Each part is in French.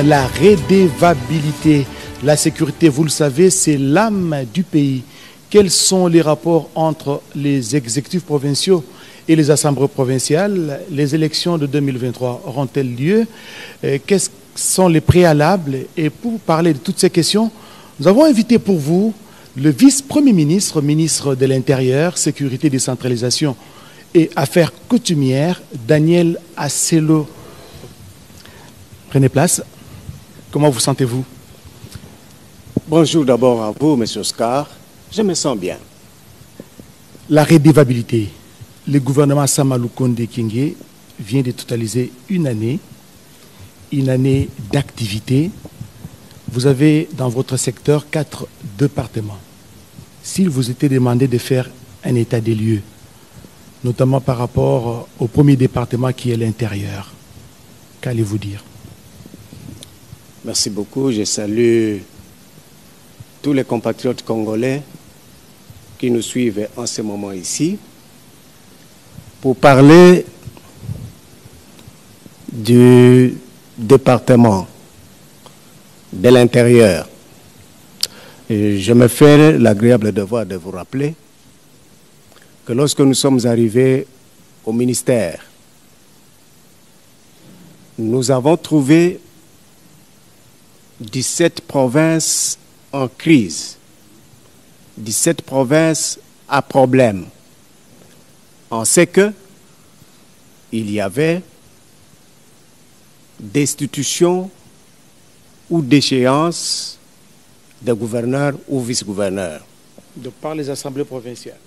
la redevabilité. La sécurité, vous le savez, c'est l'âme du pays. Quels sont les rapports entre les exécutifs provinciaux et les assemblées provinciales? Les élections de 2023 auront-elles lieu? Quels sont les préalables? Et pour parler de toutes ces questions, nous avons invité pour vous le vice-premier ministre, ministre de l'Intérieur, Sécurité, Décentralisation et Affaires coutumières, Daniel Asselo. Prenez place. Comment vous sentez-vous? Bonjour d'abord à vous, M. Oscar. Je me sens bien. La redevabilité. Le gouvernement Samalou Konde Kingé vient de totaliser une année d'activité. Vous avez dans votre secteur 4 départements. S'il vous était demandé de faire un état des lieux, notamment par rapport au premier département qui est l'intérieur, qu'allez-vous dire? Merci beaucoup. Je salue tous les compatriotes congolais qui nous suivent en ce moment ici pour parler du département de l'Intérieur. Je me fais l'agréable devoir de vous rappeler que lorsque nous sommes arrivés au ministère, nous avons trouvé 17 provinces en crise, 17 provinces à problème. On sait que il y avait destitution ou déchéance de gouverneurs ou vice-gouverneurs. De par les assemblées provinciales.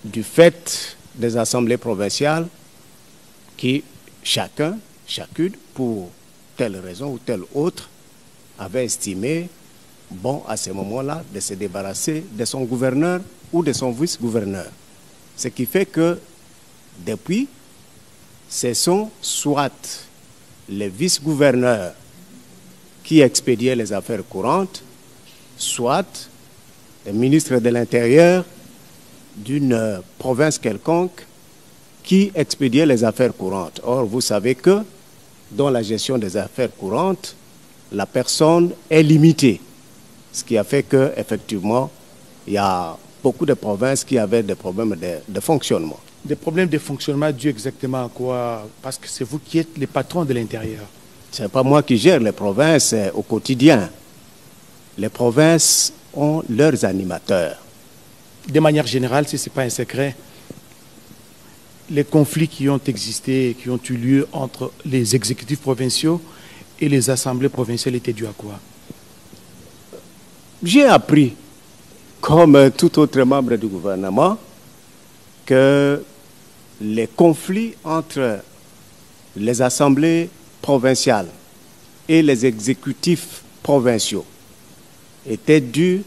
Du fait des assemblées provinciales qui, chacune, pour telle raison ou telle autre, avait estimé bon à ce moment-là de se débarrasser de son gouverneur ou de son vice-gouverneur. Ce qui fait que depuis, ce sont soit les vice-gouverneurs qui expédiaient les affaires courantes, soit le ministre de l'Intérieur d'une province quelconque qui expédiait les affaires courantes. Or, vous savez que dans la gestion des affaires courantes, la personne est limitée. Ce qui a fait qu'effectivement, il y a beaucoup de provinces qui avaient des problèmes de fonctionnement. Des problèmes de fonctionnement dus exactement à quoi? Parce que c'est vous qui êtes les patrons de l'Intérieur. Ce n'est pas moi qui gère les provinces au quotidien. Les provinces ont leurs animateurs. De manière générale, si ce n'est pas un secret, les conflits qui ont existé, qui ont eu lieu entre les exécutifs provinciaux et les assemblées provinciales étaient dus à quoi? J'ai appris, comme tout autre membre du gouvernement, que les conflits entre les assemblées provinciales et les exécutifs provinciaux étaient dus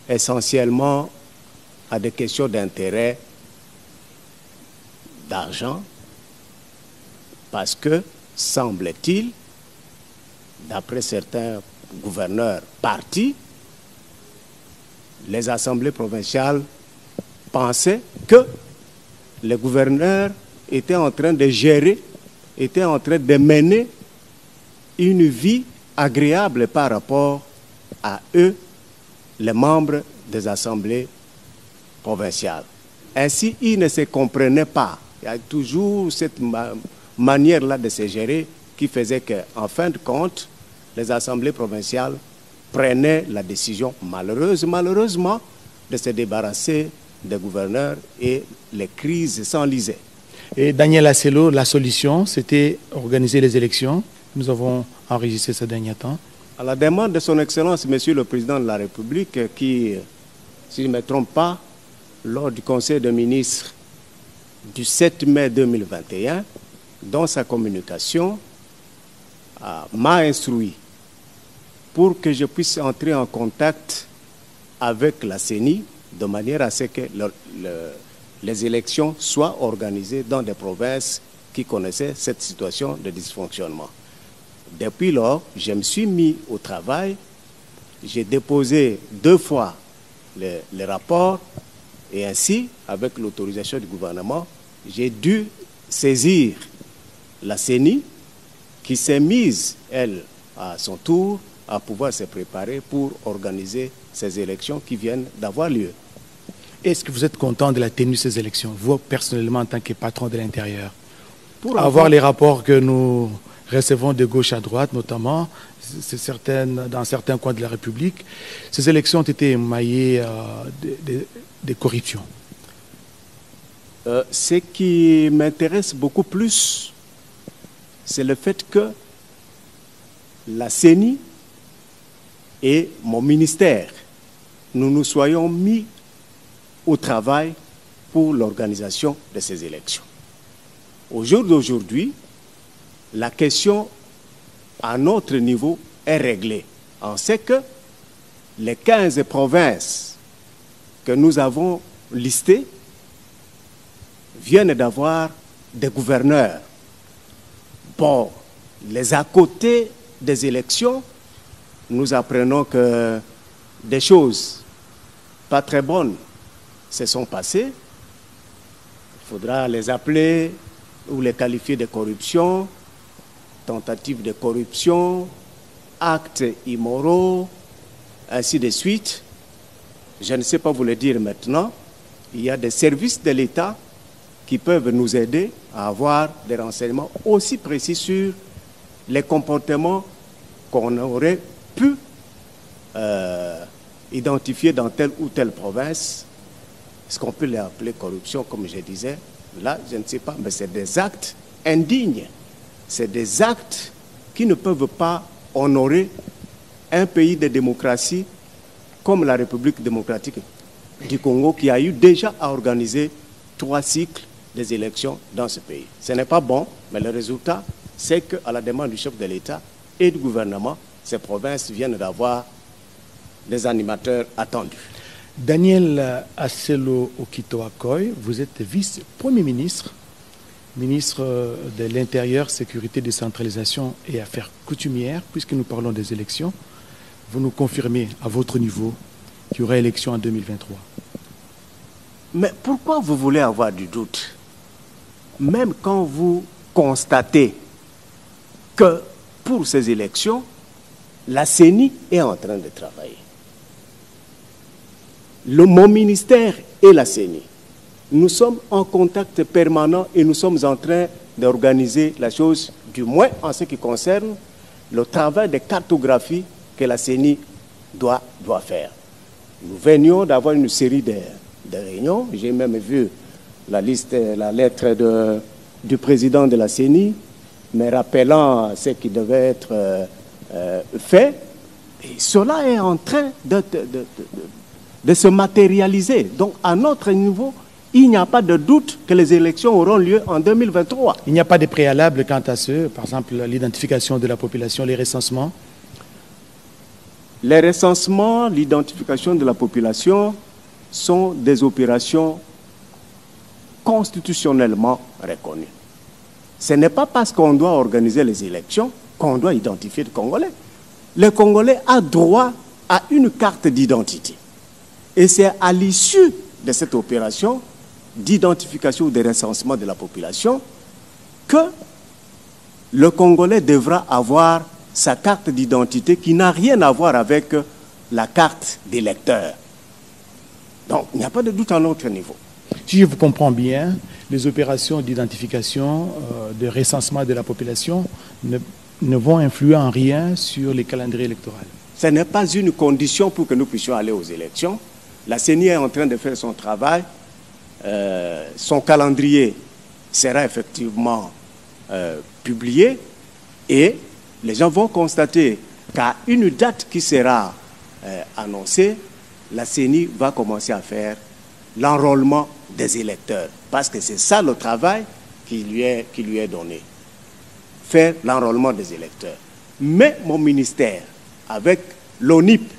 essentiellement à des questions d'intérêt, d'argent, parce que, semble-t-il, d'après certains gouverneurs partis, les assemblées provinciales pensaient que les gouverneurs étaient en train de gérer, étaient en train de mener une vie agréable par rapport à eux, les membres des assemblées provinciales. Ainsi, ils ne se comprenaient pas. Il y a toujours cette manière-là de se gérer qui faisait qu'en fin de compte, les assemblées provinciales prenaient la décision malheureusement de se débarrasser des gouverneurs et les crises s'enlisaient. Et Daniel Asselo, la solution, c'était organiser les élections. Nous avons enregistré ce dernier temps. À la demande de son Excellence, Monsieur le Président de la République, qui, si je ne me trompe pas, lors du Conseil des ministres du 7 mai 2021, dans sa communication, m'a instruit pour que je puisse entrer en contact avec la CENI de manière à ce que les élections soient organisées dans des provinces qui connaissaient cette situation de dysfonctionnement. Depuis lors, je me suis mis au travail. J'ai déposé 2 fois les rapports et ainsi, avec l'autorisation du gouvernement, j'ai dû saisir la CENI qui s'est mise, elle, à son tour à pouvoir se préparer pour organiser ces élections qui viennent d'avoir lieu. Est-ce que vous êtes content de la tenue de ces élections, vous personnellement en tant que patron de l'intérieur? Pour avoir les rapports que nous recevons de gauche à droite, notamment, dans certains coins de la République, ces élections ont été émaillées de corruption. Ce qui m'intéresse beaucoup plus, c'est le fait que la CENI et mon ministère, nous nous soyons mis au travail pour l'organisation de ces élections. Au jour d'aujourd'hui, la question à notre niveau est réglée. On sait que les 15 provinces que nous avons listées viennent d'avoir des gouverneurs. Bon, les à côté des élections, nous apprenons que des choses pas très bonnes se sont passées. Il faudra les appeler ou les qualifier de corruption, tentative de corruption, actes immoraux, ainsi de suite. Je ne sais pas vous le dire maintenant. Il y a des services de l'État qui peuvent nous aider à avoir des renseignements aussi précis sur les comportements qu'on aurait pu identifier dans telle ou telle province. Est-ce qu'on peut les appeler corruption, comme je disais? Là, je ne sais pas, mais c'est des actes indignes. C'est des actes qui ne peuvent pas honorer un pays de démocratie comme la République démocratique du Congo, qui a eu déjà à organiser 3 cycles des élections dans ce pays. Ce n'est pas bon, mais le résultat, c'est qu'à la demande du chef de l'État et du gouvernement, ces provinces viennent d'avoir des animateurs attendus. Daniel Asselo Okito-Akoy, vous êtes vice-premier ministre, ministre de l'Intérieur, Sécurité, Décentralisation et Affaires coutumières, puisque nous parlons des élections. Vous nous confirmez à votre niveau qu'il y aura élection en 2023. Mais pourquoi vous voulez avoir du doute? Même quand vous constatez que pour ces élections, la CENI est en train de travailler. Mon ministère et la CENI, nous sommes en contact permanent et nous sommes en train d'organiser la chose, du moins en ce qui concerne le travail de cartographie que la CENI doit faire. Nous venions d'avoir une série de réunions. J'ai même vu la lettre du président de la CENI, me rappelant ce qui devait être fait. Et cela est en train de se matérialiser. Donc, à notre niveau, il n'y a pas de doute que les élections auront lieu en 2023. Il n'y a pas de préalable quant à ce, par exemple, l'identification de la population, les recensements? Les recensements, l'identification de la population sont des opérations constitutionnellement reconnues. Ce n'est pas parce qu'on doit organiser les élections qu'on doit identifier le Congolais. Le Congolais a droit à une carte d'identité. Et c'est à l'issue de cette opération d'identification ou de recensement de la population que le Congolais devra avoir sa carte d'identité qui n'a rien à voir avec la carte d'électeur. Donc, il n'y a pas de doute à notre niveau. Si je vous comprends bien, les opérations d'identification, de recensement de la population ne vont influer en rien sur les calendriers électoraux. Ce n'est pas une condition pour que nous puissions aller aux élections. La CENI est en train de faire son travail. Son calendrier sera effectivement publié et les gens vont constater qu'à une date qui sera annoncée, la CENI va commencer à faire l'enrôlement des électeurs. Parce que c'est ça le travail qui lui est donné. Faire l'enrôlement des électeurs. Mais mon ministère, avec l'ONIP,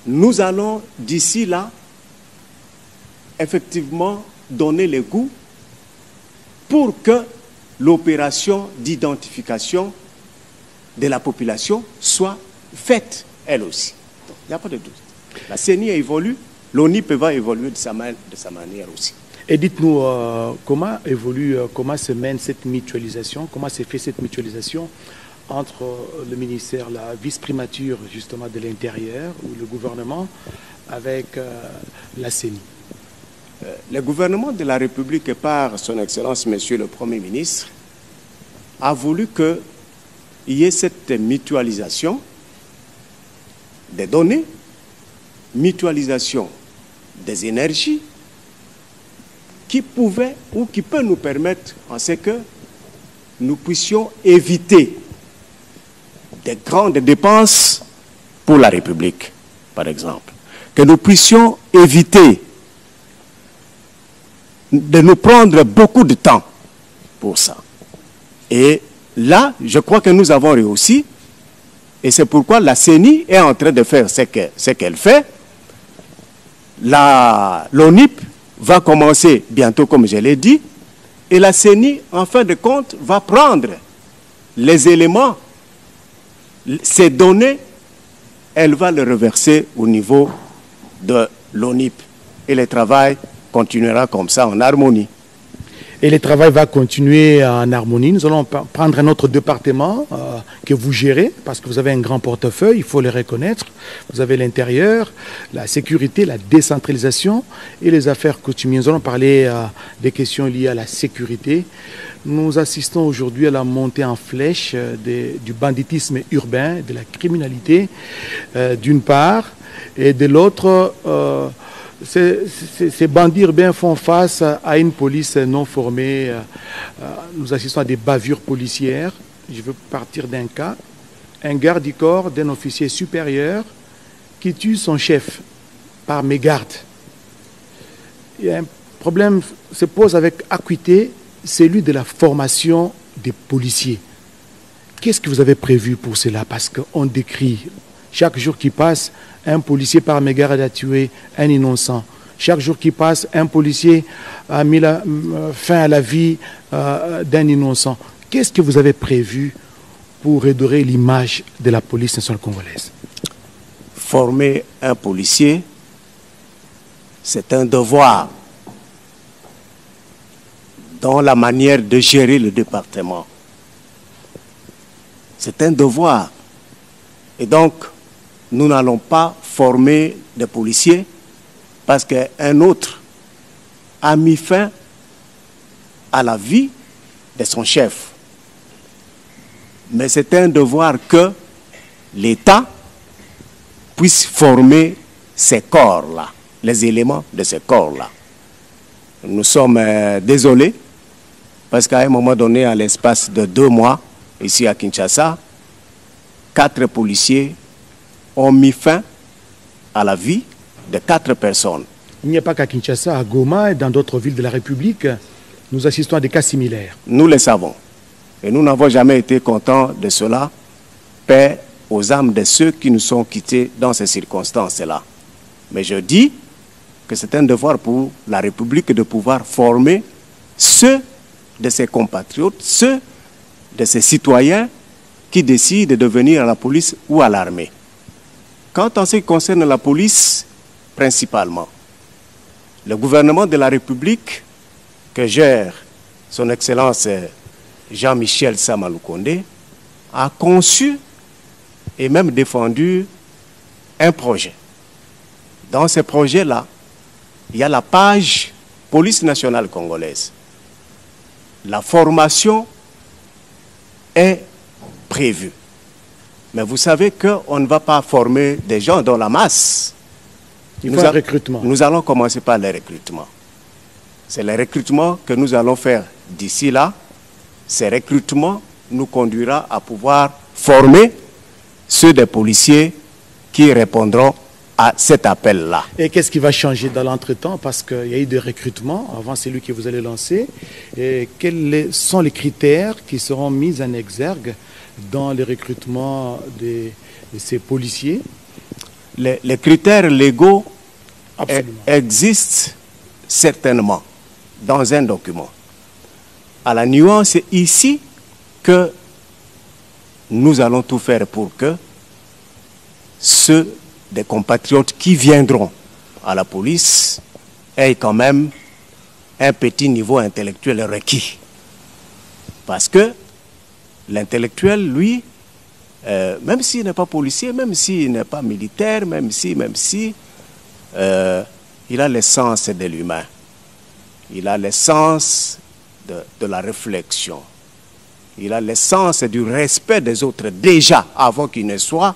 nous allons d'ici là, effectivement, donner le goût pour que l'opération d'identification de la population soit faite, elle aussi. Donc, il n'y a pas de doute. La CENI évolue, l'ONIP va évoluer de sa manière aussi. Et dites-nous, comment se mène cette mutualisation, comment se fait cette mutualisation entre le ministère, la vice-primature justement de l'Intérieur ou le gouvernement avec la CENI? Le gouvernement de la République, par son Excellence, Monsieur le Premier ministre, a voulu qu'il y ait cette mutualisation des données, mutualisation des énergies, qui pouvait ou qui peut nous permettre en ce que nous puissions éviter des grandes dépenses pour la République, par exemple. Que nous puissions éviter de nous prendre beaucoup de temps pour ça. Et là, je crois que nous avons réussi. Et c'est pourquoi la CENI est en train de faire ce qu'elle fait. L'ONIP va commencer bientôt, comme je l'ai dit. Et la CENI, en fin de compte, va prendre les éléments, ces données, elle va les reverser au niveau de l'ONIP. Et le travail continuera comme ça, en harmonie. Et le travail va continuer en harmonie. Nous allons prendre un autre département que vous gérez, parce que vous avez un grand portefeuille, il faut le reconnaître. Vous avez l'intérieur, la sécurité, la décentralisation et les affaires coutumières. Nous allons parler des questions liées à la sécurité. Nous assistons aujourd'hui à la montée en flèche du banditisme urbain, de la criminalité, d'une part, et de l'autre... Ces bandits urbains font face à une police non formée. Nous assistons à des bavures policières. Je veux partir d'un cas. Un garde du corps d'un officier supérieur qui tue son chef par mégarde. Il y a un problème se pose avec acuité, celui de la formation des policiers. Qu'est-ce que vous avez prévu pour cela? Parce qu'on décrit chaque jour qui passe, un policier par mégarde a tué un innocent. Chaque jour qui passe, un policier a mis fin à la vie d'un innocent. Qu'est-ce que vous avez prévu pour redorer l'image de la police nationale congolaise? Former un policier, c'est un devoir dans la manière de gérer le département. C'est un devoir. Et donc, nous n'allons pas former des policiers parce qu'un autre a mis fin à la vie de son chef. Mais c'est un devoir que l'État puisse former ces corps-là, les éléments de ces corps-là. Nous sommes désolés parce qu'à un moment donné, à l'espace de 2 mois, ici à Kinshasa, 4 policiers ont mis fin à la vie de 4 personnes. Il n'y a pas qu'à Kinshasa, à Goma et dans d'autres villes de la République, nous assistons à des cas similaires. Nous le savons. Et nous n'avons jamais été contents de cela. Paix aux âmes de ceux qui nous sont quittés dans ces circonstances-là. Mais je dis que c'est un devoir pour la République de pouvoir former ceux de ses compatriotes, ceux de ses citoyens qui décident de venir à la police ou à l'armée. Quant en ce qui concerne la police, principalement, le gouvernement de la République que gère son Excellence Jean-Michel Sama Lukonde a conçu et même défendu un projet. Dans ce projet-là, il y a la page Police nationale congolaise. La formation est prévue. Mais vous savez qu'on ne va pas former des gens dans la masse. Il faut un recrutement. Nous allons commencer par le recrutement. C'est le recrutement que nous allons faire d'ici là. Ce recrutement nous conduira à pouvoir former ceux des policiers qui répondront à cet appel-là. Et qu'est-ce qui va changer dans l'entretemps? Parce qu'il y a eu des recrutements avant celui que vous allez lancer. Et quels sont les critères qui seront mis en exergue dans le recrutement de ces policiers? Les critères légaux existent certainement dans un document. À la nuance ici que nous allons tout faire pour que ceux des compatriotes qui viendront à la police aient quand même un petit niveau intellectuel requis. Parce que l'intellectuel, lui, même s'il n'est pas policier, même s'il n'est pas militaire, même si, il a l'essence de l'humain. Il a l'essence de la réflexion. Il a l'essence du respect des autres déjà avant qu'il ne soit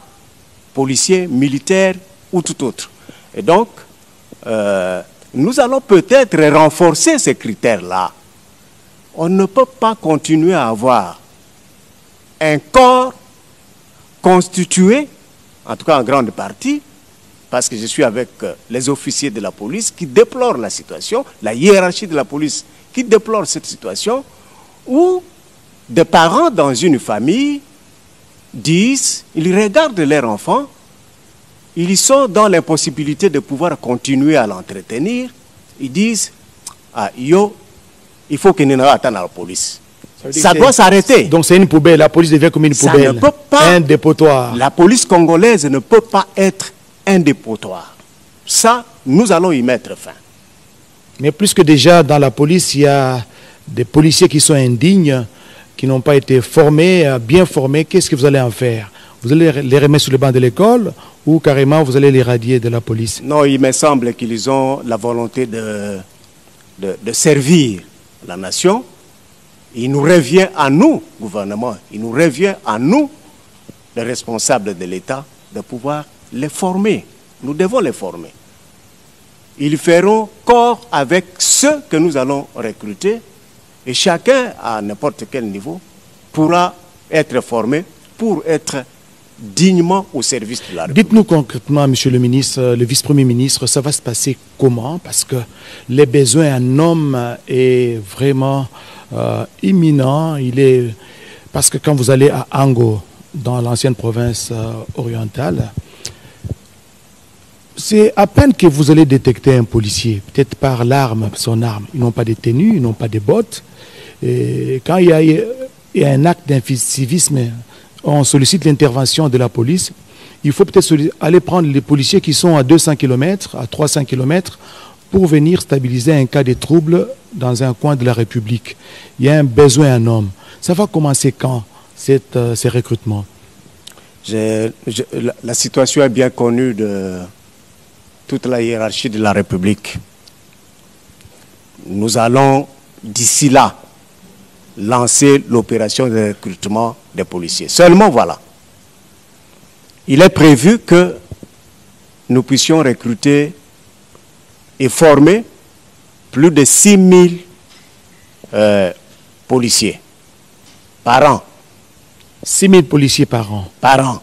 policier, militaire ou tout autre. Et donc, nous allons peut-être renforcer ces critères-là. On ne peut pas continuer à avoir un corps constitué, en tout cas en grande partie, parce que je suis avec les officiers de la police qui déplorent la situation, la hiérarchie de la police qui déplore cette situation, où des parents dans une famille disent, ils regardent leur enfant, ils sont dans l'impossibilité de pouvoir continuer à l'entretenir, ils disent, ah, yo, il faut que nous attendre la police. Ça doit s'arrêter. Donc c'est une poubelle, la police devient comme une poubelle, ça ne peut pas, un dépotoir. La police congolaise ne peut pas être un dépotoir. Ça, nous allons y mettre fin. Mais plus que déjà dans la police, il y a des policiers qui sont indignes, qui n'ont pas été formés, bien formés. Qu'est-ce que vous allez en faire? Vous allez les remettre sur le banc de l'école ou carrément vous allez les radier de la police? Non, il me semble qu'ils ont la volonté de servir la nation. Il nous revient à nous, gouvernement, il nous revient à nous, les responsables de l'État, de pouvoir les former. Nous devons les former. Ils feront corps avec ceux que nous allons recruter et chacun, à n'importe quel niveau, pourra être formé pour être dignement au service de la République. Dites-nous concrètement, monsieur le ministre, le vice-premier ministre, ça va se passer comment? Parce que les besoins en homme est vraiment imminent. Parce que quand vous allez à Ango, dans l'ancienne province orientale, c'est à peine que vous allez détecter un policier, peut-être par l'arme, son arme. Ils n'ont pas de tenue, ils n'ont pas de bottes. Et quand il y a un acte d'incivisme, on sollicite l'intervention de la police. Il faut peut-être aller prendre les policiers qui sont à 200 km, à 300 km, pour venir stabiliser un cas de trouble dans un coin de la République. Il y a un besoin en homme. Ça va commencer quand, ces recrutements? La situation est bien connue de toute la hiérarchie de la République. Nous allons, d'ici là, lancer l'opération de recrutement des policiers. Seulement, voilà. Il est prévu que nous puissions recruter et former plus de 6 000 policiers par an. 6 000 policiers par an. Par an.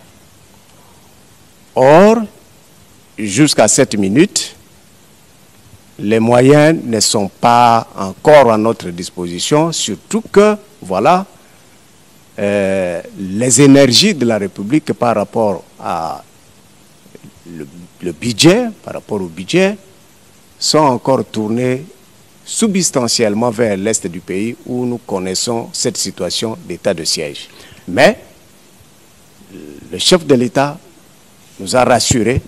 Or, jusqu'à cette minute, les moyens ne sont pas encore à notre disposition, surtout que, voilà, les énergies de la République par rapport à le budget, par rapport au budget, sont encore tournées substantiellement vers l'est du pays où nous connaissons cette situation d'état de siège. Mais le chef de l'État nous a rassuré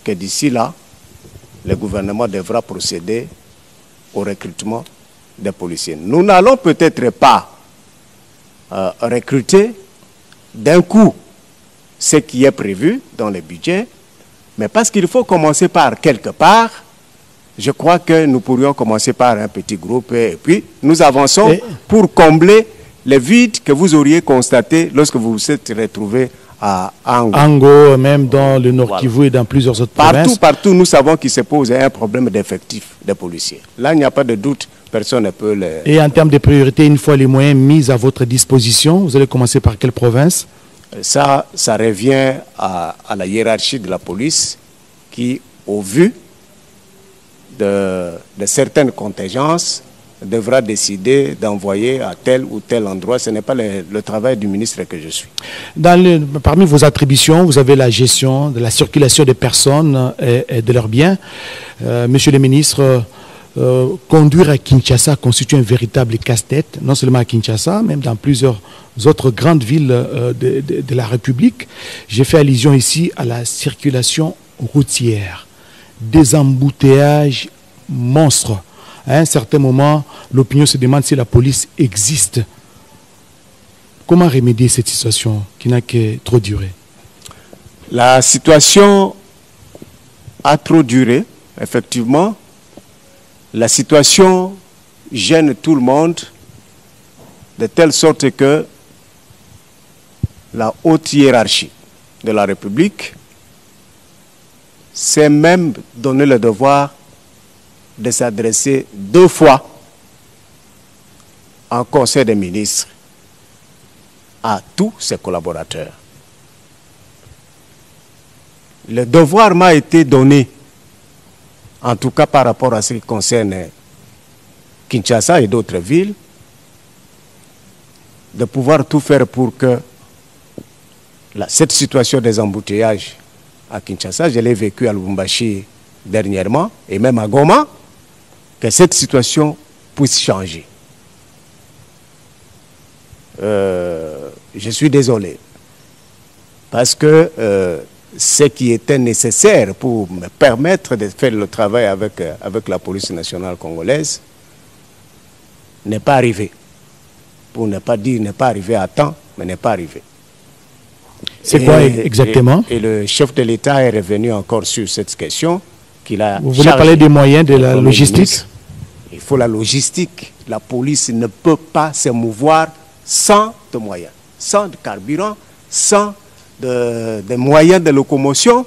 que d'ici là, le gouvernement devra procéder au recrutement des policiers. Nous n'allons peut-être pas recruter d'un coup ce qui est prévu dans le budget, mais parce qu'il faut commencer par quelque part, je crois que nous pourrions commencer par un petit groupe et puis nous avançons pour combler les vides que vous auriez constatés lorsque vous vous êtes retrouvés à Ango. Ango, même dans le Nord Kivu et dans plusieurs autres provinces. Partout, nous savons qu'il se pose un problème d'effectif des policiers. Là, il n'y a pas de doute, personne ne peut les... Et en termes de priorité, une fois les moyens mis à votre disposition, vous allez commencer par quelle province? Ça revient à la hiérarchie de la police qui, au vu de certaines contingences, devra décider d'envoyer à tel ou tel endroit. Ce n'est pas le travail du ministre que je suis. Parmi vos attributions, vous avez la gestion de la circulation des personnes et de leurs biens. Monsieur le ministre, conduire à Kinshasa constitue un véritable casse-tête, non seulement à Kinshasa, même dans plusieurs autres grandes villes de la République. J'ai fait allusion ici à la circulation routière. Des embouteillages monstres. À un certain moment, l'opinion se demande si la police existe. Comment remédier cette situation qui n'a que trop duré? La situation a trop duré, effectivement. La situation gêne tout le monde de telle sorte que la haute hiérarchie de la République s'est même donné le devoir de s'adresser 2 fois en Conseil des ministres à tous ses collaborateurs. Le devoir m'a été donné, en tout cas par rapport à ce qui concerne Kinshasa et d'autres villes, de pouvoir tout faire pour que cette situation des embouteillages à Kinshasa, je l'ai vécu à Lubumbashi dernièrement, et même à Goma, que cette situation puisse changer. Je suis désolé, parce que ce qui était nécessaire pour me permettre de faire le travail avec la police nationale congolaise n'est pas arrivé. Pour ne pas dire n'est pas arrivé à temps, mais n'est pas arrivé. C'est quoi exactement? Et le chef de l'État est revenu encore sur cette question qu'il a. Vous voulez parler des moyens de la logistique? Il faut la logistique. La police ne peut pas se mouvoir sans de moyens, sans de carburant, sans de moyens de locomotion.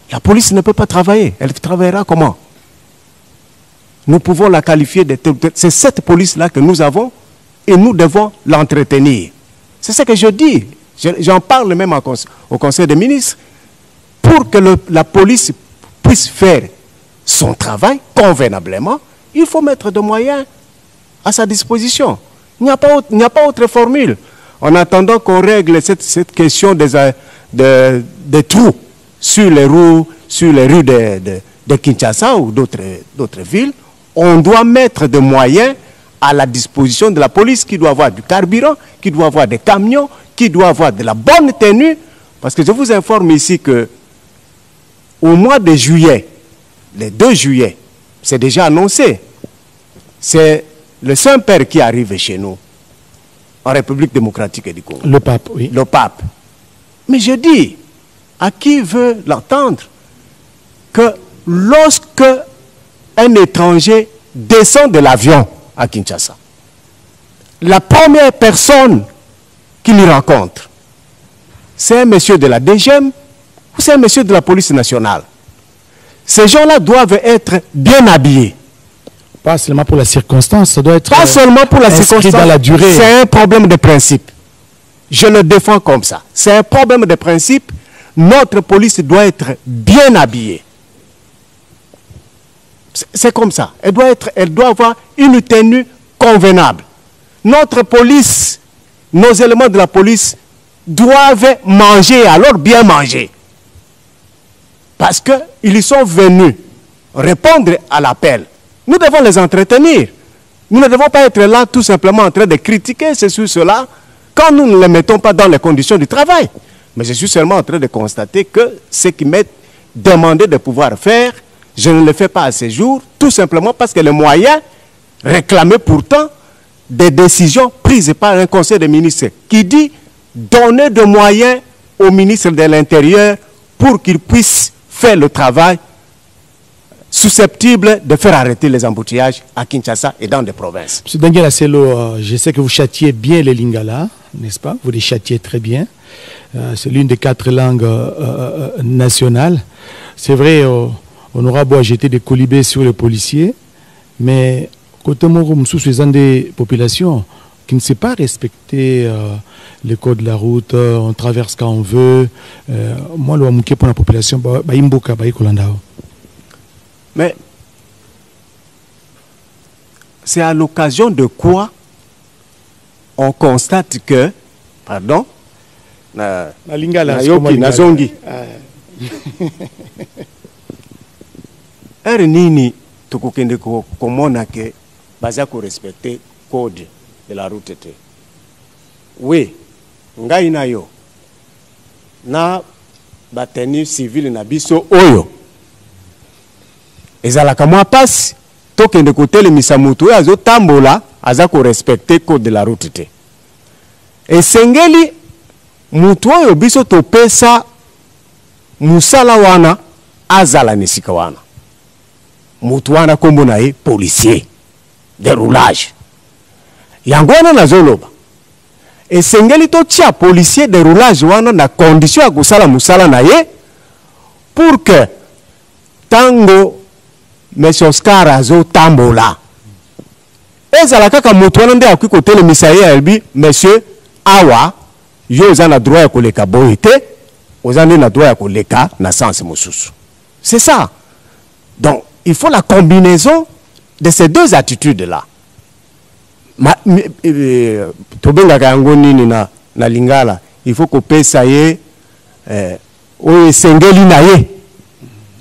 La police ne peut pas travailler. Elle travaillera comment? Nous pouvons la qualifier de... C'est cette police-là que nous avons et nous devons l'entretenir. C'est ce que je dis. J'en parle même au Conseil des ministres. Pour que la police puisse faire son travail convenablement, il faut mettre des moyens à sa disposition. Il n'y a pas autre formule. En attendant qu'on règle cette question des trous sur les rues de Kinshasa ou d'autres villes, on doit mettre des moyens à la disposition de la police qui doit avoir du carburant, qui doit avoir des camions, qui doit avoir de la bonne tenue. Parce que je vous informe ici que au mois de juillet, le 2 juillet, c'est déjà annoncé, c'est le Saint-Père qui arrive chez nous, en République démocratique du Congo. Le pape, oui. Le pape. Mais je dis, à qui veut l'entendre, que lorsque un étranger descend de l'avion à Kinshasa, la première personne qu'il rencontre, c'est un monsieur de la DGM ou c'est un monsieur de la police nationale. Ces gens-là doivent être bien habillés. Pas seulement pour la circonstance, ça doit être pas seulement pour la circonstance, dans la durée. C'est un problème de principe. Je le défends comme ça. C'est un problème de principe. Notre police doit être bien habillée. C'est comme ça. Elle doit avoir une tenue convenable. Notre police, nos éléments de la police doivent manger, alors bien manger. Parce qu'ils sont venus répondre à l'appel. Nous devons les entretenir. Nous ne devons pas être là tout simplement en train de critiquer ceci ou cela quand nous ne les mettons pas dans les conditions du travail. Mais je suis seulement en train de constater que ce qui m'est demandé de pouvoir faire, je ne le fais pas à ce jour, tout simplement parce que les moyens réclamés pourtant des décisions prises par un conseil des ministres qui dit donner des moyens au ministre de l'Intérieur pour qu'il puisse faire le travail susceptible de faire arrêter les embouteillages à Kinshasa et dans des provinces. M. Danguel Asselo, je sais que vous châtiez bien les Lingala, n'est-ce pas? Vous les châtiez très bien. C'est l'une des 4 langues nationales. C'est vrai, on aura beau jeter des colibés sur les policiers, mais côté Moussous, des populations qui ne savent pas respecter les codes de la route, on traverse quand on veut. Moi, le Mouké pour la population, mais c'est à l'occasion de quoi on constate que, pardon, Nazongi, nini tukukende komona ke baza ko respecter code de la route te. Oui, ngai na yo na bateni civil na biso oyo ezalaka mwa pasi tokende kotelemisa mutu oyo azotambola aza ko respecter code de la route te. esengeli mutu oyo biso topesa musala wana azala nisika wana. Mutu wana kombo na ye policier de roulage. Yango wana nazoloba. Esengeli to tia policier de roulage wana na condition ya kusala musala na ye pour que tango M. Oscar azo tambola ezala kaka mutu wana nde akoki kotelemisa ye albi monsieur awa yo oza na droit ya koleka boye te, oza nde na droit ya koleka na sens mosusu. C'est ça. Donc il faut la combinaison de ces deux attitudes là. Tobengaka yango nini na lingala, il faut kopesa ye oyo esengeli na ye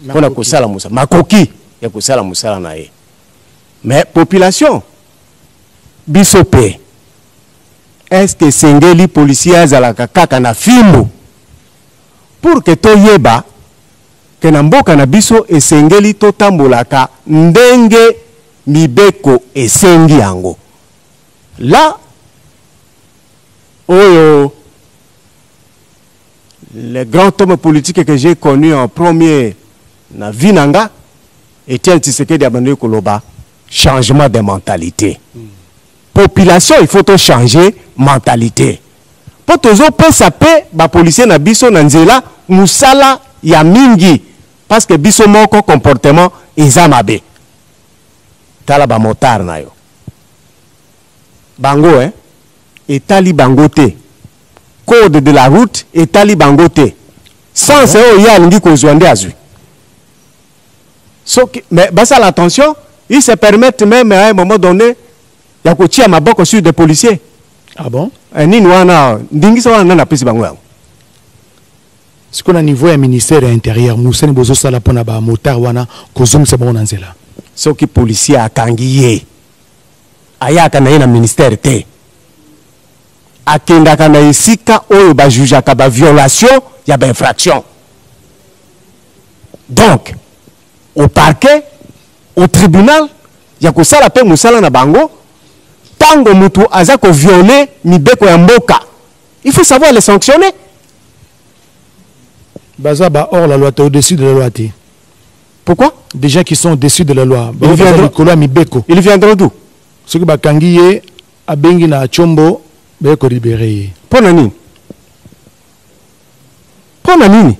mpona kosala musala makoki ya kosala musala na ye. Mais population biso pe est-ce que esengeli policier azalaka kaka na fimbo pour que toyeba ke na mboka na biso esengeli totambolaka ndenge mibeko esengi yango. Là, le grand homme politique que j'ai connu en premier, na Vinanga, Etienne Tshisekedi Abandonné Koloba, changement de mentalité. Population, il faut changer mentalité. Pour toujours saper, ba policier na biso na nzela, musala ya mingi, parce que biso moko comportement ezamabe. Tala ba motard na yo. Bango, etali bangote. Code de la route, etali bangote. Sans ce il y a l'indique aux Zouandé azui. Mais basa l'attention, ils se permettent même à un moment donné, il y a coaché à ma boque sur des policiers. Ah bon? Ni nouana, dingi sa wana na pesi bango. Ce qu'on a niveau du ministère intérieur, Moussa Bozo Sala pona ba motard wana kozum se bon nanzela. Ce qui policier a kangiye. Ayaka na yena ministère te. Akendaka na isika oyo ba jujaka ba violation ya ba infraction. Donc au parquet, au tribunal, ya ko sala pe musala na bango tango mutu azako violer mibeko ya mboka. Il faut savoir les sanctionner. Bazaba hors la loi, au-dessus de la loi. Pourquoi? Des gens qui sont au-dessus de la loi. Ils viendront d'où? Ceux qui bakangiye abengi na chombo beko libéré. Pona nini? Pona nini?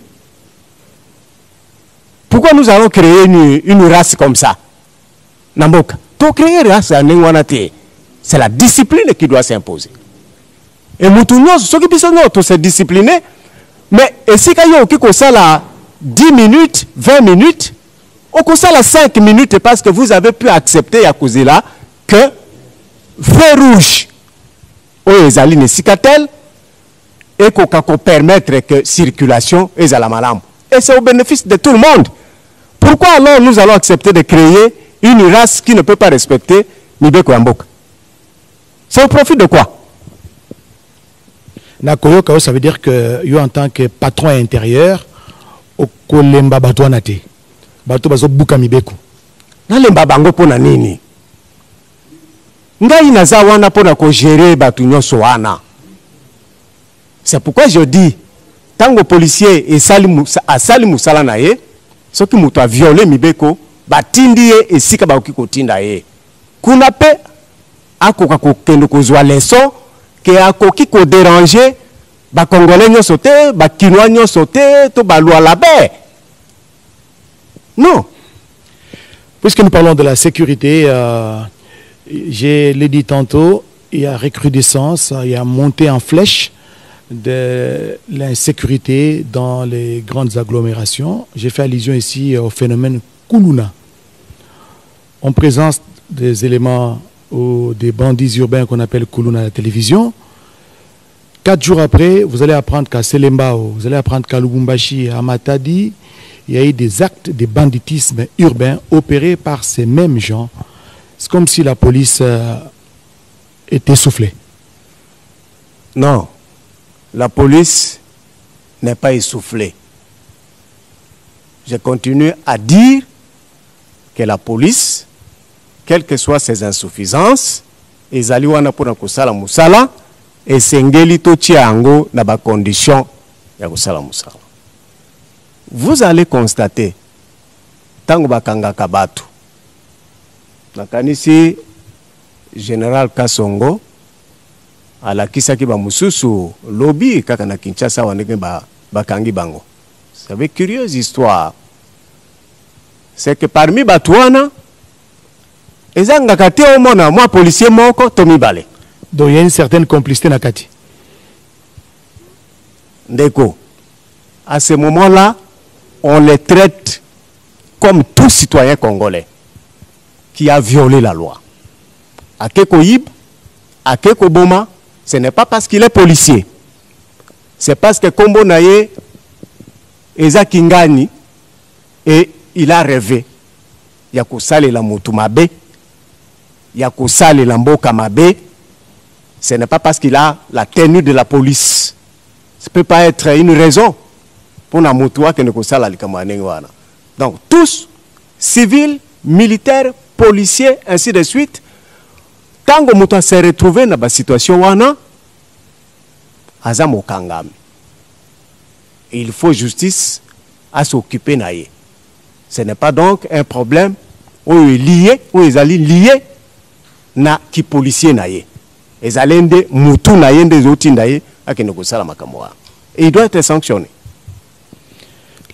Pourquoi nous allons créer une race comme ça? Namboka. To créer race à Nengwanate. C'est la discipline qui doit s'imposer. Et Moutounyo, ceux qui peuvent se discipliner, mais si kayo qui kosala 10 minutes, 20 minutes, au kosala 5 minutes parce que vous avez pu accepter à cause là que feu rouge au ezaline sikatel et qu'on permettre que circulation est à la malam. Et c'est au bénéfice de tout le monde. Pourquoi alors nous allons accepter de créer une race qui ne peut pas respecter Nibeko Yamboka? C'est au profit de quoi? Nakoyoka, ça veut dire que yo en tant que patron intérieur, au kolemba batouanate, batou bazo buka mibeko. Nalemba bango pona nini? Ngai naza wana pona ko gérer batu nyonso wana. C'est pourquoi je dis, tango policier et asali musala na ye, soki mutu a violé mibeko, batindi ye esika baoki kotinda ye. Kuna pe akoka kokendo kozwa leçon ke akoki ko déranger ba congolais nyonso te, ba kinois nyonso te, to ba loi la baie. Non. Puisque nous parlons de la sécurité, je l'ai dit tantôt, il y a recrudescence, il y a montée en flèche de l'insécurité dans les grandes agglomérations. J'ai fait allusion ici au phénomène Koulouna. On présente des éléments ou des bandits urbains qu'on appelle Koulouna à la télévision. 4 jours après, vous allez apprendre qu'à Selembao, vous allez apprendre qu'à Lubumbashi, à Matadi, il y a eu des actes de banditisme urbain opérés par ces mêmes gens. C'est comme si la police était essoufflée. Non, la police n'est pas essoufflée. Je continue à dire que la police, quelles que soient ses insuffisances, ezali wana pona kosala musala, et sengeli to tiango na ba condition ya kusala musala. Vous allez constater tango bakanga kabatu nakanisi Général Kasongo alakisaki ba mususu lobby kaka na Kinshasa waneke bakangi bango. C'est une curieuse histoire. C'est que parmi Batouana, ezanga kati omona moi policier moko Tomi Balé. Donc il y a une certaine complicité nakati. Ndeko, à ce moment-là, on les traite comme tout citoyen congolais qui a violé la loi. Akeko Yib, Akeko Boma, ce n'est pas parce qu'il est policier. C'est parce que Kombo Naye, Eza Kingani, et il a rêvé. Yakusale la Mutumabe, Yakusale la Mboka Mabe. Ce n'est pas parce qu'il a la tenue de la police. Ça ne peut pas être une raison pour la Moutoua que ne kusala likamanengwana. Donc tous, civils, militaires, policiers, ainsi de suite, quand on s'est retrouvé dans la situation wana, azamo kangami. Il faut justice à s'occuper naïe. Ce n'est pas donc un problème où il est lié, où ils allaient lié na qui policier naïe. Ils allaient de moutou naïe des outils naïe à qui ne kusala makamwa. Et il doit être sanctionné.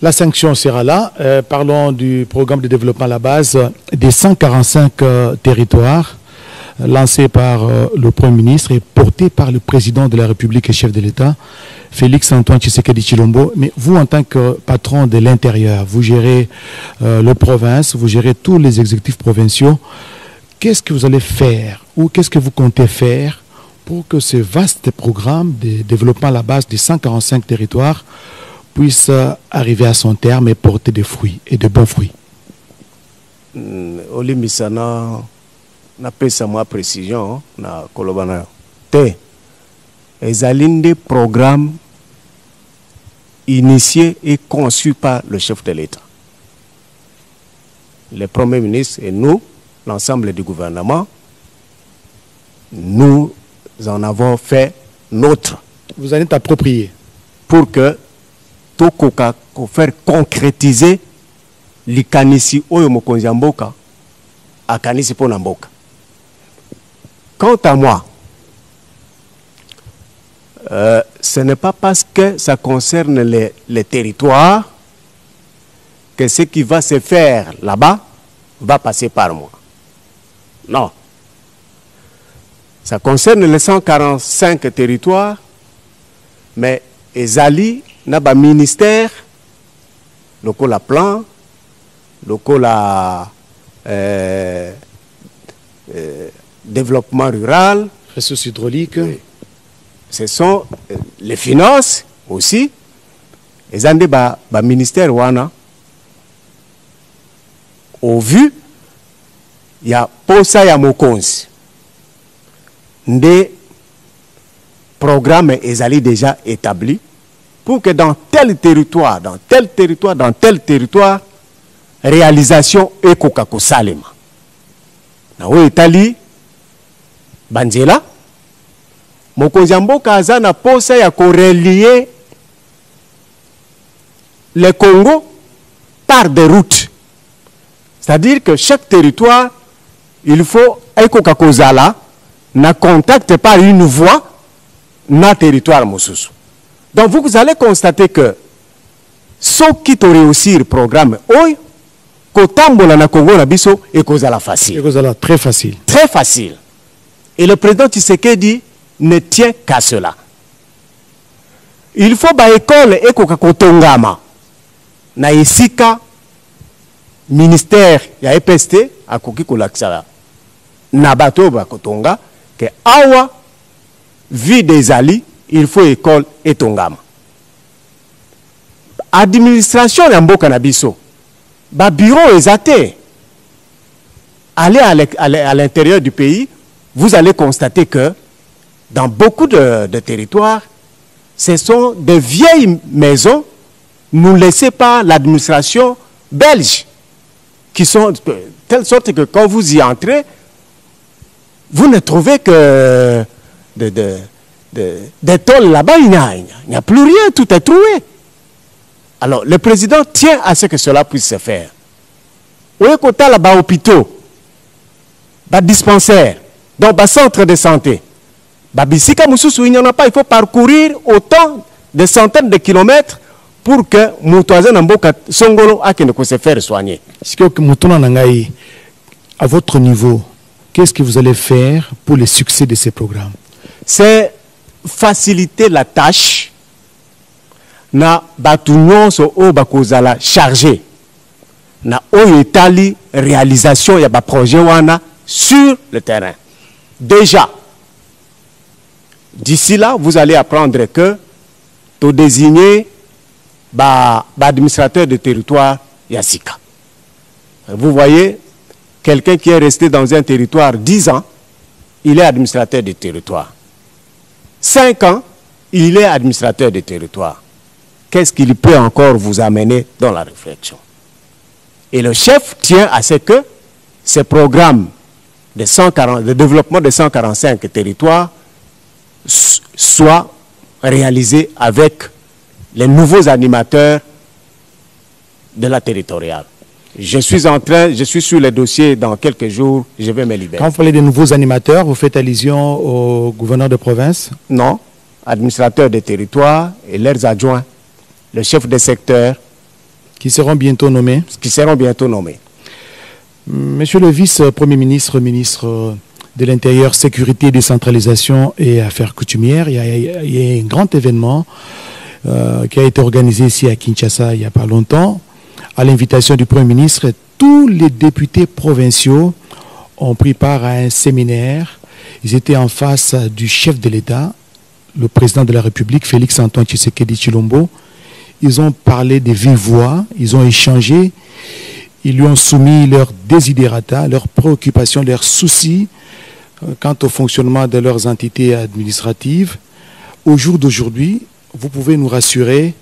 La sanction sera là. Parlons du programme de développement à la base des 145 territoires lancé par le Premier ministre et porté par le président de la République et chef de l'État, Félix Antoine Tshisekedi Tshilombo. Mais vous, en tant que patron de l'intérieur, vous gérez les provinces, vous gérez tous les exécutifs provinciaux. Qu'est-ce que vous allez faire ou qu'est-ce que vous comptez faire pour que ce vaste programme de développement à la base des 145 territoires puisse arriver à son terme et porter des fruits et de bons fruits? Olimisana n'a pas sa précision na kolobana te ezalinde programme initié et conçu par le chef de l'État, le Premier ministre et nous, l'ensemble du gouvernement. Nous en avons fait notre. Vous allez t'approprier pour que tokoka ko faire concrétiser likanisi oyo mokonzi ya mboka akanisi pona mboka. Quant à moi, ce n'est pas parce que ça concerne les territoires que ce qui va se faire là-bas va passer par moi. Non. Ça concerne les 145 territoires, mais ezali n'a pas ministère, le plan, le développement rural, ressources hydrauliques. Ce sont les finances aussi. Et zande ba ministère wana au vu il y a posa ya mokonzi des programmes ezali déjà établis pour que dans tel territoire, réalisation ekoka kosalema. Na o etali banzela mokonzi ya mboka aza na posa ya korelier le Congo par des routes. C'est-à-dire que chaque territoire, il faut ekoka kozala na contact par une voie na territoire mosusu. Donc vous allez constater que ceux qui ont réussi le programme oy kotambola na Congo na biso ekozala facile. Ekozala très facile. Très facile. Et le président Tshisekedi ne tient qu'à cela. Il faut ba école ekoka kotongama na esika ministère ya EPST akoki kolakisa na bato ba kotonga que awa vie des ali il faut école etongama. Administration ya mboka na biso ba bureau ezate. Allez à l'intérieur du pays, vous allez constater que dans beaucoup de territoires, ce sont des vieilles maisons nous laissées par l'administration belge, qui sont de telle sorte que quand vous y entrez, vous ne trouvez que des tôles là-bas, il n'y a plus rien, tout est trouvé. Alors, le président tient à ce que cela puisse se faire. Où est côté là-bas, hôpitaux, dispensaires, donc centre de santé. Bisika Moussoussou, il n'y en a pas, il faut parcourir autant de centaines de kilomètres pour que Moutouazen Namboka Songolo a ne se faire soigner. À votre niveau, qu'est-ce que vous allez faire pour le succès de ces programmes? C'est faciliter la tâche na batunyons o bakozala chargé na oyetali réalisation ya ba projet wana sur le terrain. Déjà, d'ici là, vous allez apprendre que tu désigner administrateur de territoire Yassika. Vous voyez, quelqu'un qui est resté dans un territoire 10 ans, il est administrateur de territoire. 5 ans, il est administrateur de territoire. Qu'est-ce qu'il peut encore vous amener dans la réflexion? Et le chef tient à ce que ces programmes de développement de 145 territoires soient réalisés avec les nouveaux animateurs de la territoriale. Je suis sur le dossier dans quelques jours, je vais me libérer. Quand vous parlez de nouveaux animateurs, vous faites allusion au gouverneur de province? Non, administrateurs des territoires et leurs adjoints, le chef de secteur. Qui seront bientôt nommés? Qui seront bientôt nommés. Monsieur le vice-premier ministre, ministre de l'Intérieur, Sécurité, Décentralisation et Affaires coutumières, il y a un grand événement qui a été organisé ici à Kinshasa il n'y a pas longtemps. À l'invitation du Premier ministre, tous les députés provinciaux ont pris part à un séminaire. Ils étaient en face du chef de l'État, le président de la République, Félix Antoine Tshisekedi Tshilombo. Ils ont parlé de vive voix, ils ont échangé, ils lui ont soumis leurs desiderata, leurs préoccupations, leurs soucis quant au fonctionnement de leurs entités administratives. Au jour d'aujourd'hui, vous pouvez nous rassurer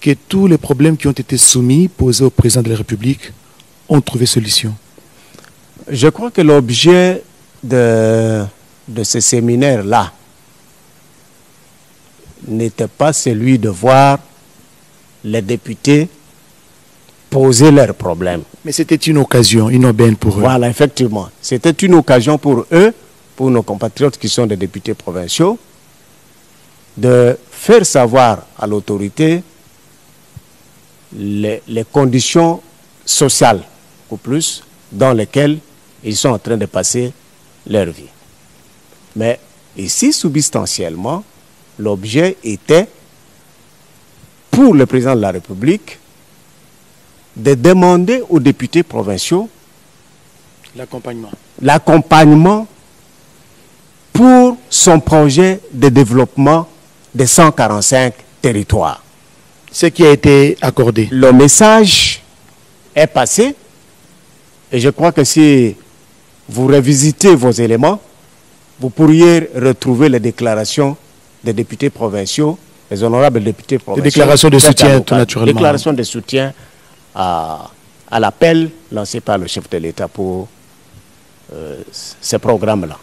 que tous les problèmes qui ont été soumis, posés au président de la République, ont trouvé solution. Je crois que l'objet de ce séminaire-là n'était pas celui de voir les députés poser leurs problèmes. Mais c'était une occasion, une aubaine pour eux. Voilà, effectivement. C'était une occasion pour eux, pour nos compatriotes qui sont des députés provinciaux, de faire savoir à l'autorité les conditions sociales, ou plus, dans lesquelles ils sont en train de passer leur vie. Mais ici, substantiellement, l'objet était, pour le président de la République, de demander aux députés provinciaux l'accompagnement pour son projet de développement de 145 territoires. Ce qui a été accordé. Le message est passé et je crois que si vous revisitez vos éléments, vous pourriez retrouver les déclarations des députés provinciaux, les honorables députés provinciaux. Des déclarations de soutien, tout naturellement. Déclarations de soutien à l'appel lancé par le chef de l'État pour ces programmes-là.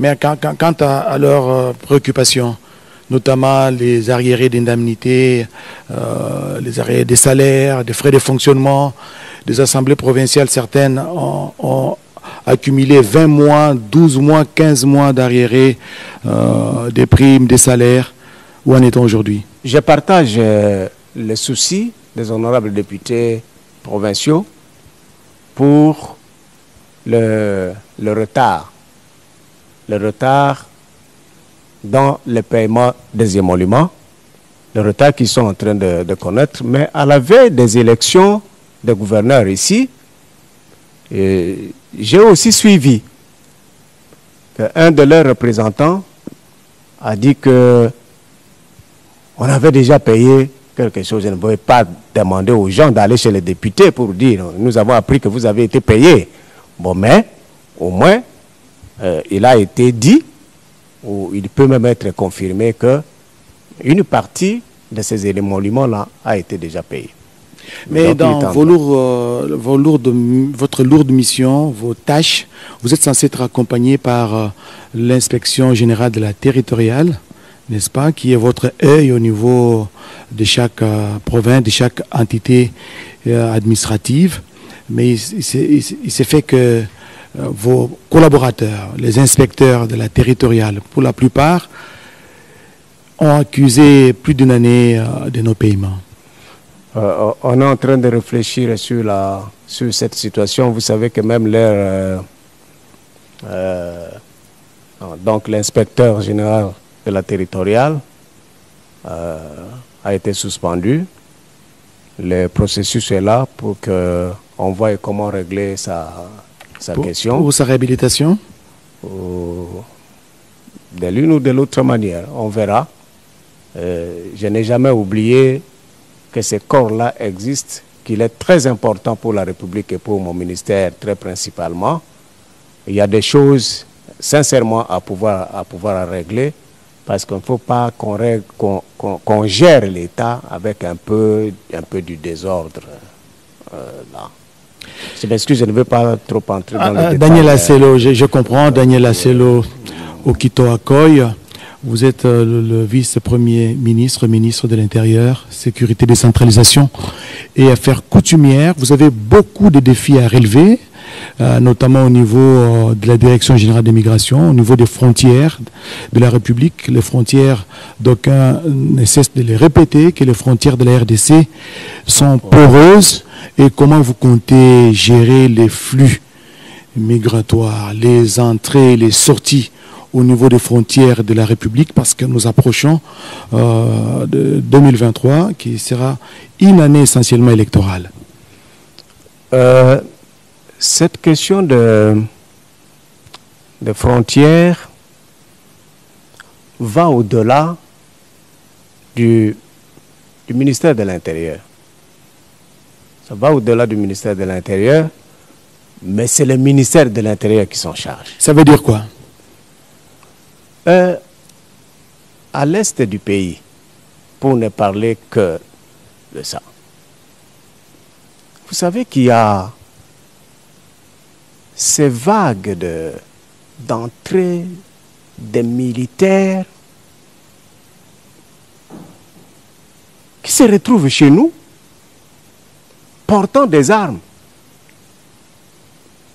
Mais quant à leurs préoccupations, notamment les arriérés d'indemnités, les arriérés des salaires, des frais de fonctionnement, des assemblées provinciales, certaines ont accumulé 20 mois, 12 mois, 15 mois d'arriérés, des primes, des salaires. Où en est-on aujourd'hui? Je partage les soucis des honorables députés provinciaux pour le retard dans le paiement des émoluments, le retard qu'ils sont en train de connaître. Mais à la veille des élections de gouverneurs ici, j'ai aussi suivi qu'un de leurs représentants a dit que on avait déjà payé quelque chose. Je ne pouvais pas demander aux gens d'aller chez les députés pour dire nous avons appris que vous avez été payé. Bon, mais au moins, il a été dit, ou il peut même être confirmé que une partie de ces émoluments-là a été déjà payée. Mais donc, dans votre lourde mission, vos tâches, vous êtes censé être accompagné par l'inspection générale de la territoriale, n'est-ce pas, qui est votre œil au niveau de chaque province, de chaque entité administrative. Mais il s'est fait que vos collaborateurs, les inspecteurs de la territoriale, pour la plupart, ont accusé plus d'une année de nos paiements. On est en train de réfléchir sur cette situation. Vous savez que même donc l'inspecteur général de la territoriale a été suspendu. Le processus est là pour qu'on voie comment régler sa question. Pour sa réhabilitation? De l'une ou de l'autre manière, on verra. Je n'ai jamais oublié que ce corps-là existe, qu'il est très important pour la République et pour mon ministère très principalement. Il y a des choses sincèrement à pouvoir régler, parce qu'il ne faut pas qu'on gère l'État avec un peu du désordre là. Je m'excuse, je ne veux pas trop entrer dans le détail. Daniel Asselo, je comprends. Daniel Asselo, Okito Akoy, vous êtes le vice-premier ministre, ministre de l'Intérieur, Sécurité, décentralisation et affaires coutumières. Vous avez beaucoup de défis à relever, notamment au niveau de la Direction générale des migrations, au niveau des frontières de la République. Les frontières, d'aucuns ne cessent de les répéter, que les frontières de la RDC sont poreuses. Et comment vous comptez gérer les flux migratoires, les entrées, les sorties au niveau des frontières de la République, parce que nous approchons de 2023, qui sera une année essentiellement électorale? Cette question de frontières va au-delà du ministère de l'Intérieur. Ça va au-delà du ministère de l'Intérieur, mais c'est le ministère de l'Intérieur qui s'en charge. Ça veut dire quoi? À l'est du pays, pour ne parler que de ça, vous savez qu'il y a ces vagues d'entrée des militaires qui se retrouvent chez nous portant des armes.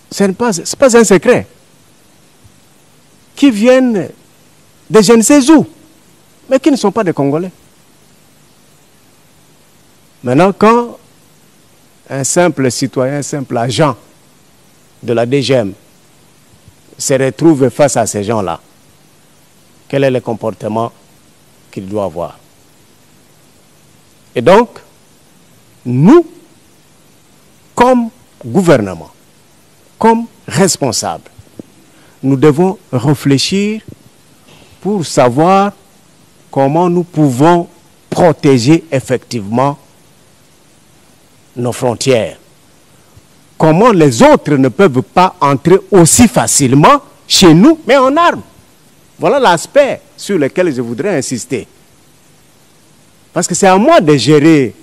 Ce n'est pas un secret. Qui viennent de je ne sais où, mais qui ne sont pas des Congolais. Maintenant, quand un simple citoyen, un simple agent de la DGM se retrouve face à ces gens-là, quel est le comportement qu'il doit avoir? Et donc, nous, comme gouvernement, comme responsable, nous devons réfléchir pour savoir comment nous pouvons protéger effectivement nos frontières. Comment les autres ne peuvent pas entrer aussi facilement chez nous, mais en armes. Voilà l'aspect sur lequel je voudrais insister. Parce que c'est à moi de gérer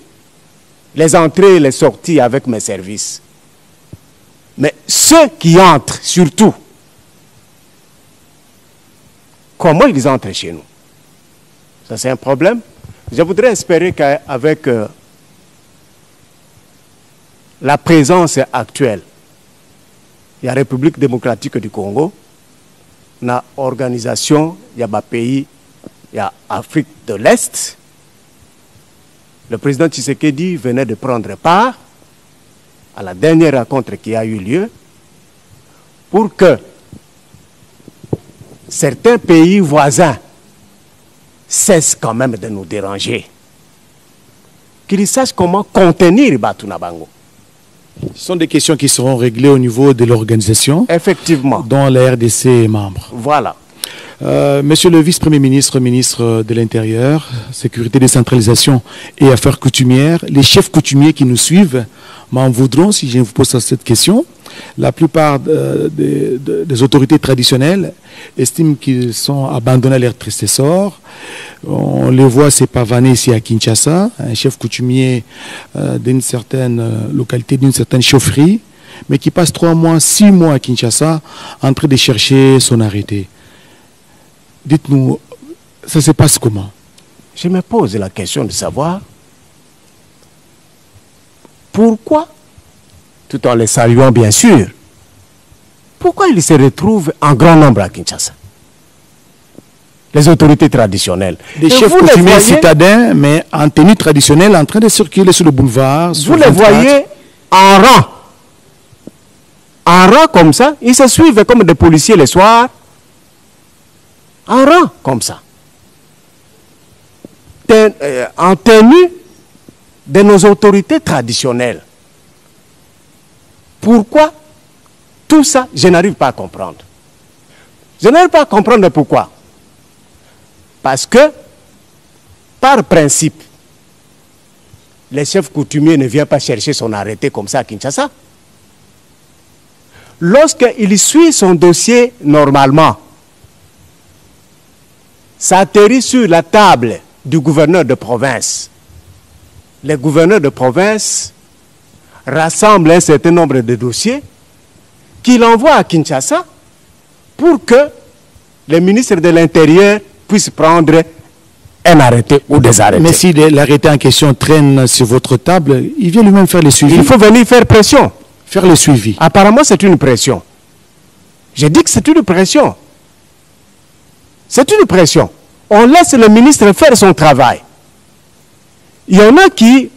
les entrées et les sorties avec mes services. Mais ceux qui entrent, surtout, comment ils entrent chez nous? Ça, c'est un problème. Je voudrais espérer qu'avec la présence actuelle, il y a la République démocratique du Congo, il y a l'organisation, il y a pays, il y a Afrique de l'Est. Le président Tshisekedi venait de prendre part à la dernière rencontre qui a eu lieu pour que certains pays voisins cessent quand même de nous déranger. Qu'ils sachent comment contenir Batunabango. Ce sont des questions qui seront réglées au niveau de l'organisation. Effectivement. Dont la RDC est membre. Voilà. Monsieur le vice-premier ministre, ministre de l'Intérieur, Sécurité, décentralisation et affaires coutumières, les chefs coutumiers qui nous suivent m'en voudront si je vous pose cette question. La plupart des autorités traditionnelles estiment qu'ils sont abandonnés à leur triste sort. On les voit se pavaner ici à Kinshasa, un chef coutumier d'une certaine localité, d'une certaine chaufferie, mais qui passe 3 mois, 6 mois à Kinshasa en train de chercher son arrêté. Dites-nous, Ça se passe comment? Je me pose la question de savoir pourquoi, tout en les saluant bien sûr, pourquoi ils se retrouvent en grand nombre à Kinshasa? Les autorités traditionnelles. Des chefs coutumiers citadins, mais en tenue traditionnelle, en train de circuler sur le boulevard. Vous les voyez en rang. En rang comme ça, ils se suivent comme des policiers le soir. En rang comme ça. En tenue de nos autorités traditionnelles. Pourquoi tout ça, je n'arrive pas à comprendre. Je n'arrive pas à comprendre pourquoi. Parce que, par principe, les chefs coutumiers ne viennent pas chercher son arrêté comme ça à Kinshasa. Lorsqu'il suit son dossier normalement, ça atterrit sur la table du gouverneur de province. Les gouverneurs de province rassemblent un certain nombre de dossiers qu'il envoie à Kinshasa pour que le ministre de l'Intérieur puisse prendre un arrêté ou des arrêtés. Mais si l'arrêté en question traîne sur votre table, il vient lui-même faire le suivi. Il faut venir faire pression. Faire le suivi. Apparemment, c'est une pression. Je dis que c'est une pression. C'est une pression. On laisse le ministre faire son travail. Il y en a qui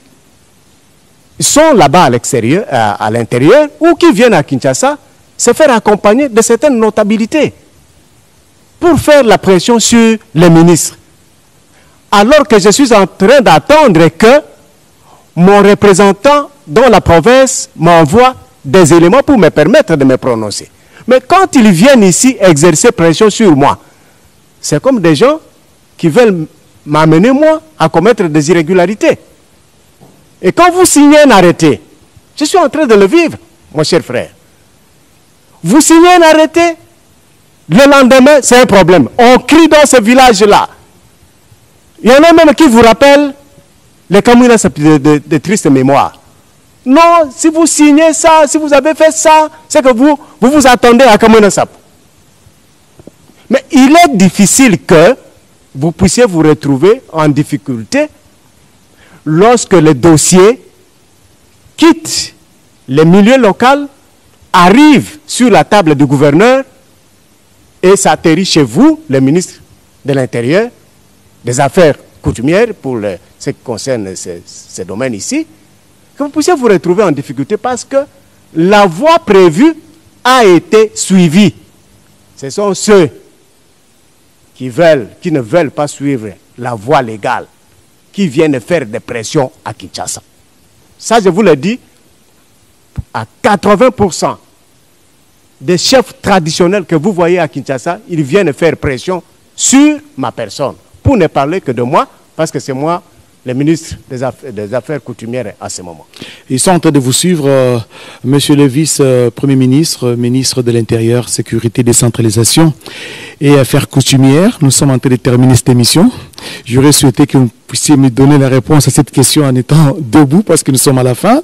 sont là-bas à l'extérieur, à l'intérieur, ou qui viennent à Kinshasa se faire accompagner de certaines notabilités pour faire la pression sur les ministres. Alors que je suis en train d'attendre que mon représentant dans la province m'envoie des éléments pour me permettre de me prononcer. Mais quand ils viennent ici exercer pression sur moi, c'est comme des gens qui veulent m'amener moi à commettre des irrégularités. Et quand vous signez un arrêté, je suis en train de le vivre, mon cher frère. Vous signez un arrêté, le lendemain, c'est un problème. On crie dans ce village-là. Il y en a même qui vous rappellent les Kamina de triste mémoire. Non, si vous signez ça, si vous avez fait ça, c'est que vous attendez à Kamina Sap. Mais il est difficile que vous puissiez vous retrouver en difficulté lorsque le dossier quitte les milieux locaux, arrive sur la table du gouverneur et s'atterrit chez vous, le ministre de l'Intérieur, des Affaires coutumières, pour ce qui concerne ces domaines ici, que vous puissiez vous retrouver en difficulté parce que la voie prévue a été suivie. Ce sont ceux qui ne veulent pas suivre la voie légale, qui viennent faire des pressions à Kinshasa. Ça, je vous le dis, à 80% des chefs traditionnels que vous voyez à Kinshasa, ils viennent faire pression sur ma personne, pour ne parler que de moi, parce que c'est moi le ministre des Affaires coutumières à ce moment. Ils sont en train de vous suivre, monsieur le vice-premier ministre, ministre de l'Intérieur, Sécurité, Décentralisation et Affaires coutumières. Nous sommes en train de terminer cette émission. J'aurais souhaité que vous puissiez me donner la réponse à cette question en étant debout, parce que nous sommes à la fin.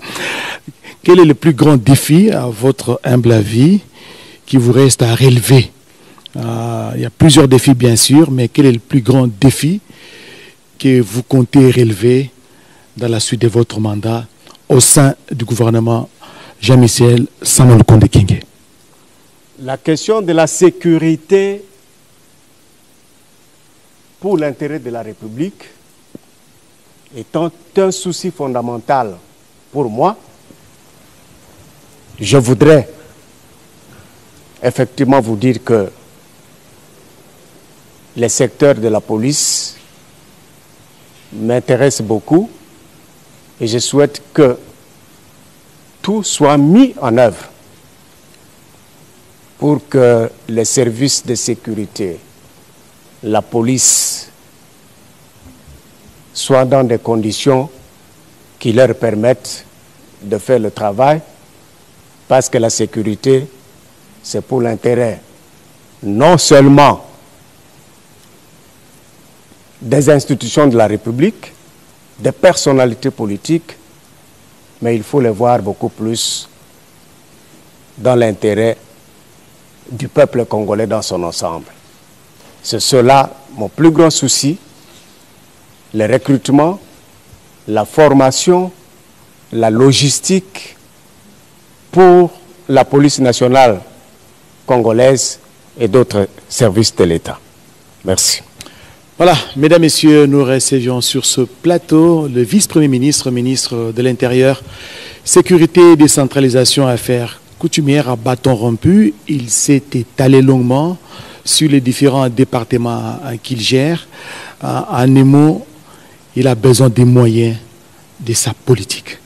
Quel est le plus grand défi, à votre humble avis, qui vous reste à relever? Il y a plusieurs défis, bien sûr, mais quel est le plus grand défi que vous comptez relever dans la suite de votre mandat au sein du gouvernement Jean-Michel Samalukonde Kyenge? La question de la sécurité pour l'intérêt de la République étant un souci fondamental pour moi, je voudrais effectivement vous dire que les secteurs de la police m'intéressent beaucoup et je souhaite que tout soit mis en œuvre pour que les services de sécurité, la police, soient dans des conditions qui leur permettent de faire le travail, parce que la sécurité, c'est pour l'intérêt non seulement des institutions de la République, des personnalités politiques, mais il faut les voir beaucoup plus dans l'intérêt du peuple congolais dans son ensemble. C'est cela mon plus grand souci, le recrutement, la formation, la logistique pour la police nationale congolaise et d'autres services de l'État. Merci. Voilà, mesdames, messieurs, nous recevions sur ce plateau le vice-premier ministre, ministre de l'Intérieur, Sécurité, décentralisation, affaires coutumières à bâton rompu. Il s'est étalé longuement sur les différents départements qu'il gère. En un mot, il a besoin des moyens de sa politique.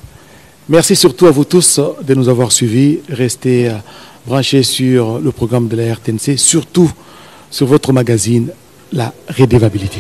Merci surtout à vous tous de nous avoir suivis. Restez branchés sur le programme de la RTNC, surtout sur votre magazine, la redevabilité.